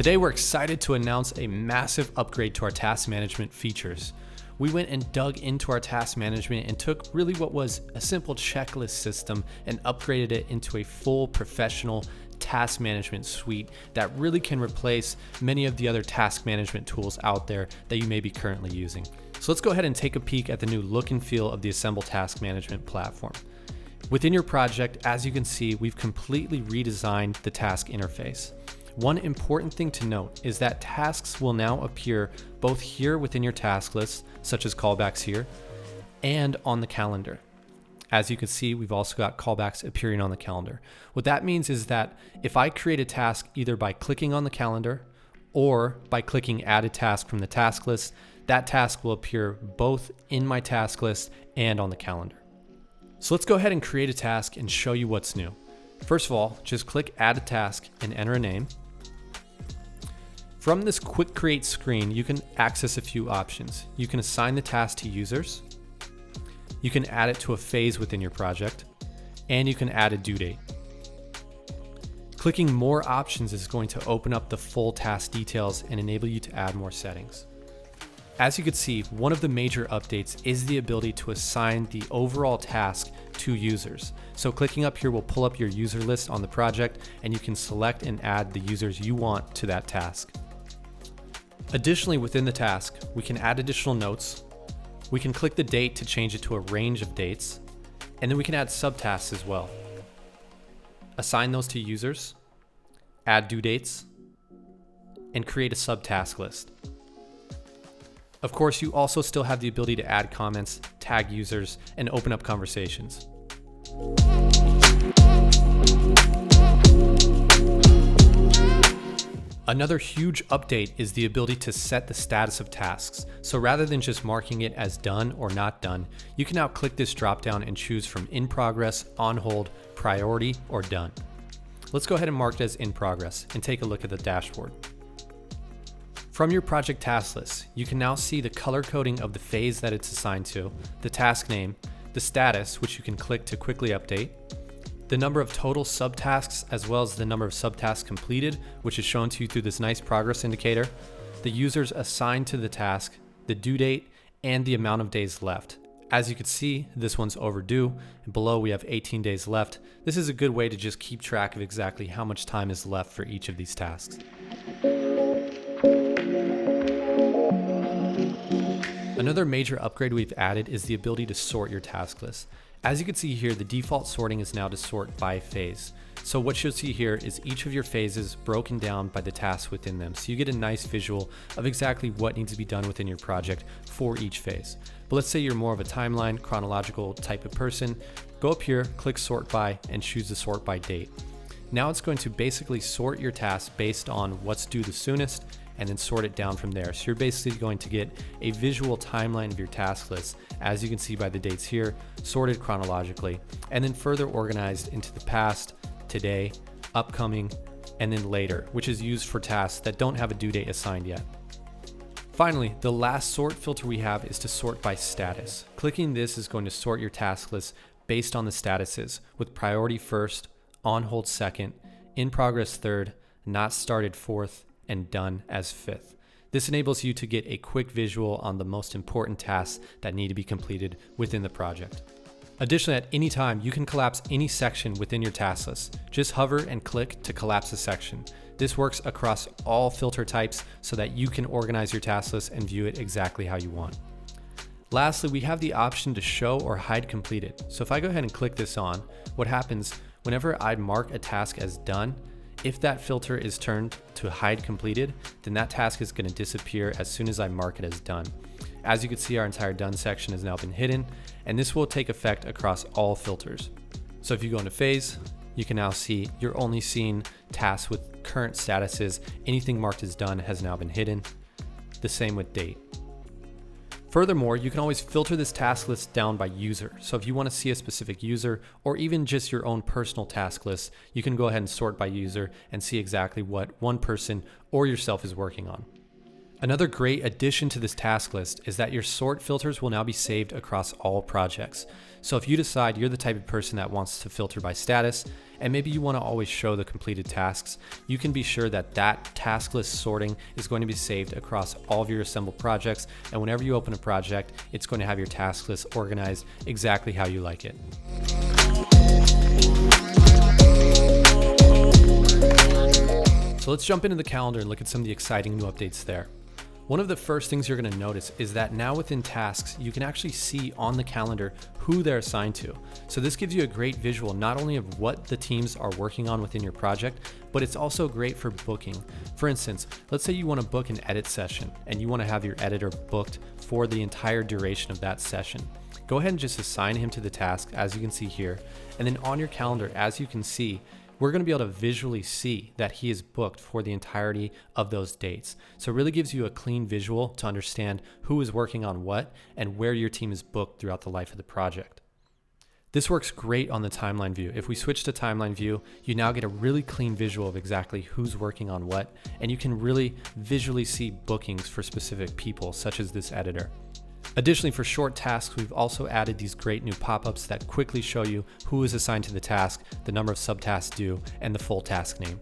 Today we're excited to announce a massive upgrade to our task management features. We went and dug into our task management and took really what was a simple checklist system and upgraded it into a full professional task management suite that really can replace many of the other task management tools out there that you may be currently using. So let's go ahead and take a peek at the new look and feel of the Assemble Task Management platform. Within your project, as you can see, we've completely redesigned the task interface. One important thing to note is that tasks will now appear both here within your task list, such as callbacks here, and on the calendar. As you can see, we've also got callbacks appearing on the calendar. What that means is that if I create a task either by clicking on the calendar or by clicking add a task from the task list, that task will appear both in my task list and on the calendar. So let's go ahead and create a task and show you what's new. First of all, just click add a task and enter a name. From this quick create screen, you can access a few options. You can assign the task to users, you can add it to a phase within your project, and you can add a due date. Clicking more options is going to open up the full task details and enable you to add more settings. As you can see, one of the major updates is the ability to assign the overall task to users. So clicking up here will pull up your user list on the project, and you can select and add the users you want to that task. Additionally, within the task, we can add additional notes. We can click the date to change it to a range of dates, and then we can add subtasks as well. Assign those to users, add due dates, and create a subtask list. Of course, you also still have the ability to add comments, tag users, and open up conversations. Another huge update is the ability to set the status of tasks. So rather than just marking it as done or not done, you can now click this dropdown and choose from in progress, on hold, priority, or done. Let's go ahead and mark it as in progress and take a look at the dashboard. From your project task list, you can now see the color coding of the phase that it's assigned to, the task name, the status, which you can click to quickly update, the number of total subtasks, as well as the number of subtasks completed, which is shown to you through this nice progress indicator, the users assigned to the task, the due date, and the amount of days left. As you can see, this one's overdue, and below we have 18 days left. This is a good way to just keep track of exactly how much time is left for each of these tasks. Another major upgrade we've added is the ability to sort your task list. As you can see here, the default sorting is now to sort by phase. So what you'll see here is each of your phases broken down by the tasks within them. So you get a nice visual of exactly what needs to be done within your project for each phase. But let's say you're more of a timeline, chronological type of person. Go up here, click sort by, and choose the sort by date. Now it's going to basically sort your tasks based on what's due the soonest, and then sort it down from there. So you're basically going to get a visual timeline of your task list, as you can see by the dates here, sorted chronologically, and then further organized into the past, today, upcoming, and then later, which is used for tasks that don't have a due date assigned yet. Finally, the last sort filter we have is to sort by status. Clicking this is going to sort your task list based on the statuses, with priority first, on hold second, in progress third, not started fourth, and done as fifth. This enables you to get a quick visual on the most important tasks that need to be completed within the project. Additionally, at any time, you can collapse any section within your task list. Just hover and click to collapse a section. This works across all filter types so that you can organize your task list and view it exactly how you want. Lastly, we have the option to show or hide completed. So if I go ahead and click this on, what happens whenever I mark a task as done, if that filter is turned to hide completed, then that task is going to disappear as soon as I mark it as done. As you can see, our entire done section has now been hidden, and this will take effect across all filters. So if you go into phase, you can now see you're only seeing tasks with current statuses. Anything marked as done has now been hidden. The same with date. Furthermore, you can always filter this task list down by user. So if you want to see a specific user or even just your own personal task list, you can go ahead and sort by user and see exactly what one person or yourself is working on. Another great addition to this task list is that your sort filters will now be saved across all projects. So if you decide you're the type of person that wants to filter by status, and maybe you want to always show the completed tasks, you can be sure that that task list sorting is going to be saved across all of your assembled projects. And whenever you open a project, it's going to have your task list organized exactly how you like it. So let's jump into the calendar and look at some of the exciting new updates there. One of the first things you're going to notice is that now within tasks, you can actually see on the calendar who they're assigned to. So this gives you a great visual, not only of what the teams are working on within your project, but it's also great for booking. For instance, let's say you want to book an edit session and you want to have your editor booked for the entire duration of that session. Go ahead and just assign him to the task, as you can see here. And then on your calendar, as you can see, we're going to be able to visually see that he is booked for the entirety of those dates. So it really gives you a clean visual to understand who is working on what and where your team is booked throughout the life of the project. This works great on the timeline view. If we switch to timeline view, you now get a really clean visual of exactly who's working on what, and you can really visually see bookings for specific people, such as this editor. Additionally, for short tasks, we've also added these great new pop-ups that quickly show you who is assigned to the task, the number of subtasks due, and the full task name.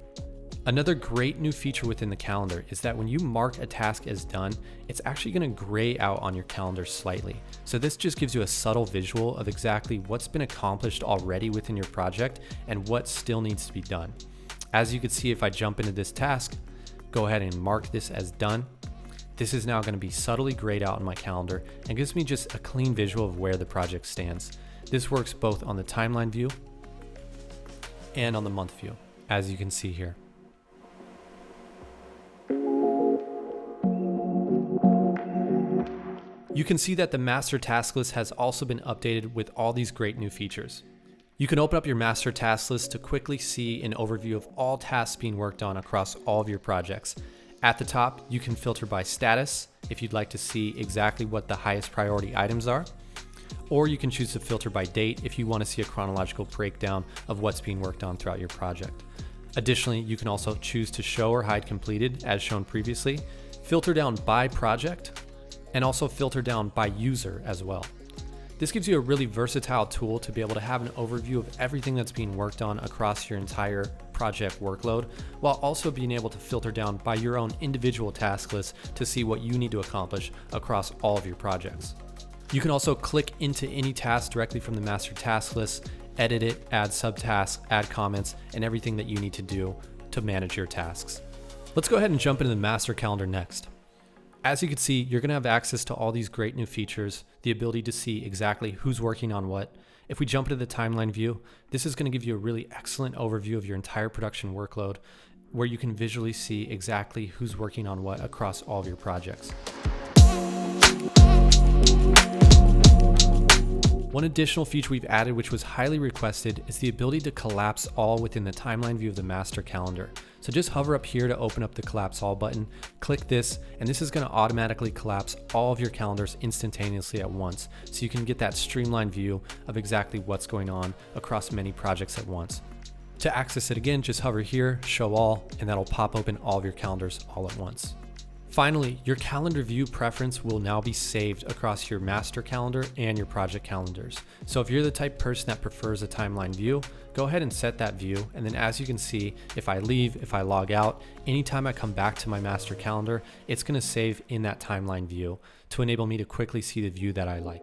Another great new feature within the calendar is that when you mark a task as done, it's actually going to gray out on your calendar slightly. So this just gives you a subtle visual of exactly what's been accomplished already within your project and what still needs to be done. As you can see, if I jump into this task, go ahead and mark this as done. This is now going to be subtly grayed out in my calendar and gives me just a clean visual of where the project stands. This works both on the timeline view and on the month view, as you can see here. You can see that the master task list has also been updated with all these great new features. You can open up your master task list to quickly see an overview of all tasks being worked on across all of your projects. At the top, you can filter by status if you'd like to see exactly what the highest priority items are, or you can choose to filter by date if you want to see a chronological breakdown of what's being worked on throughout your project. Additionally, you can also choose to show or hide completed as shown previously, filter down by project, and also filter down by user as well. This gives you a really versatile tool to be able to have an overview of everything that's being worked on across your entire project workload, while also being able to filter down by your own individual task list to see what you need to accomplish across all of your projects. You can also click into any task directly from the master task list, edit it, add subtasks, add comments, and everything that you need to do to manage your tasks. Let's go ahead and jump into the master calendar next. As you can see, you're going to have access to all these great new features, the ability to see exactly who's working on what. If we jump into the timeline view, this is going to give you a really excellent overview of your entire production workload, where you can visually see exactly who's working on what across all of your projects. One additional feature we've added, which was highly requested, is the ability to collapse all within the timeline view of the master calendar. So just hover up here to open up the collapse all button, click this, and this is going to automatically collapse all of your calendars instantaneously at once. So you can get that streamlined view of exactly what's going on across many projects at once. To access it again, just hover here, show all, and that'll pop open all of your calendars all at once. Finally, your calendar view preference will now be saved across your master calendar and your project calendars. So if you're the type of person that prefers a timeline view, go ahead and set that view. And then as you can see, if I leave, if I log out, anytime I come back to my master calendar, it's going to save in that timeline view to enable me to quickly see the view that I like.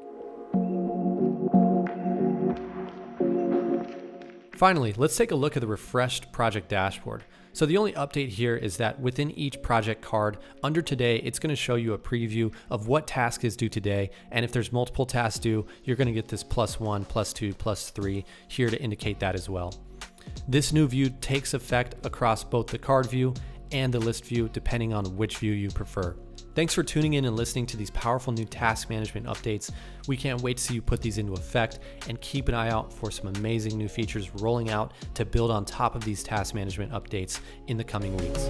Finally, let's take a look at the refreshed project dashboard. So the only update here is that within each project card, under today, it's going to show you a preview of what task is due today. And if there's multiple tasks due, you're going to get this +1, +2, +3 here to indicate that as well. This new view takes effect across both the card view and the list view, depending on which view you prefer. Thanks for tuning in and listening to these powerful new task management updates. We can't wait to see you put these into effect, and keep an eye out for some amazing new features rolling out to build on top of these task management updates in the coming weeks.